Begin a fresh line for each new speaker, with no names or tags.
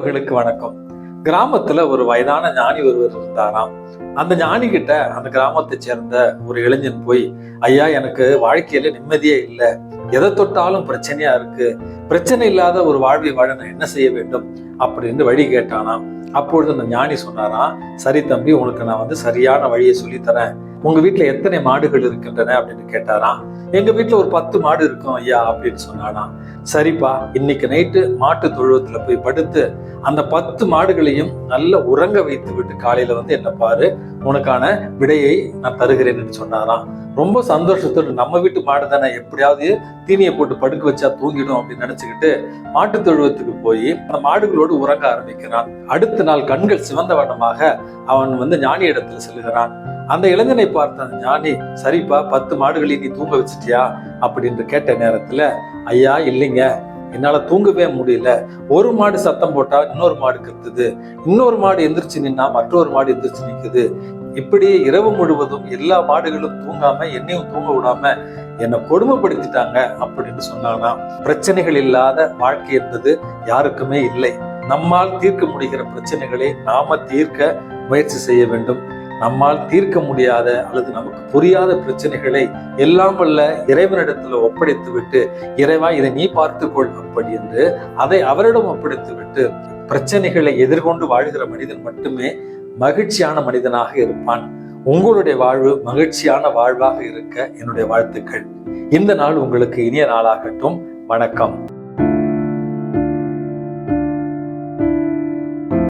உறவுகளுக்கு வணக்கம். கிராமத்துல ஒரு வயதான ஞானி ஒருவர் இருந்தாராம். அந்த ஞானி கிட்ட அந்த கிராமத்தை சேர்ந்த ஒரு இளைஞன் போய், ஐயா, எனக்கு வாழ்க்கையில நிம்மதியே இல்லை, எதை தொட்டாலும் பிரச்சனையா இருக்கு, பிரச்சனை இல்லாத ஒரு வாழ்வை வாழ நான் என்ன செய்ய வேண்டும் அப்படின்னு வழி கேட்டானாம். அப்பொழுது அந்த ஞானி சொன்னாராம், சரி தம்பி, உனக்கு நான் சரியான வழியை சொல்லித்தரேன். உங்க வீட்டுல எத்தனை மாடுகள் இருக்கின்றன அப்படின்னு கேட்டாராம். எங்க வீட்டுல ஒரு 10 மாடு இருக்கும் ஐயா அப்படின்னு சொன்னானாம். சரிப்பா, இன்னைக்கு நைட்டு மாட்டு தொழுவத்துல போய் படுத்து அந்த 10 மாடுகளையும் நல்ல உறங்க வைத்து விட்டு காலையில என்ன பாரு, உனக்கான விடையை நான் தருகிறேன்னு சொன்னாராம். ரொம்ப சந்தோஷத்தோடு, நம்ம வீட்டு மாடு தானே, எப்படியாவது தீனியை போட்டு படுக்க வச்சா தூங்கிடும் அப்படின்னு நினைச்சுக்கிட்டு மாட்டு தொழுவத்துக்கு போய் அந்த மாடுகளோடு உறங்க ஆரம்பிக்கிறான். அடுத்த நாள் கண்கள் சிவந்த வண்ணமாக அவன் ஞானி இடத்துல செல்கிறான். அந்த இளைஞனை பார்த்த அந்த ஞானி, சரிப்பா, 10 மாடுகளை நீ தூங்க வச்சிட்டியா அப்படின்னு கேட்ட நேரத்துல, ஐயா இல்லைங்க, என்னால தூங்கவே முடியல. ஒரு மாடு சத்தம் போட்டா இன்னொரு மாடு கத்துது, இன்னொரு மாடு எந்திரிச்சு நின்னா மற்றொரு மாடு எந்திரிச்சு நிக்குது, இப்படி இரவு முழுவதும் எல்லா மாடுகளும் தூங்காம என்னையும் தூங்க விடாம என்னை கொடுமைப்படுத்திட்டாங்க அப்படின்னு சொன்னானா. பிரச்சனைகள் இல்லாத வாழ்க்கை என்பது யாருக்குமே இல்லை. நம்மால் தீர்க்க முடிகிற பிரச்சனைகளை நாம தீர்க்க முயற்சி செய்ய வேண்டும். நம்மால் தீர்க்க முடியாத அல்லது நமக்கு புரியாத பிரச்சனைகளை எல்லாம் வல்ல இறைவனிடத்துல ஒப்படைத்து விட்டு, இறைவா இதை நீ பார்த்துக்கொள் அப்படி என்று அதை அவரிடம் ஒப்படைத்து விட்டு பிரச்சனைகளை எதிர்கொண்டு வாழ்கிற மனிதன் மட்டுமே மகிழ்ச்சியான மனிதனாக இருப்பான். உங்களுடைய வாழ்வு மகிழ்ச்சியான வாழ்வாக இருக்க என்னுடைய வாழ்த்துக்கள். இந்த நாள் உங்களுக்கு இனிய நாளாகட்டும். வணக்கம்.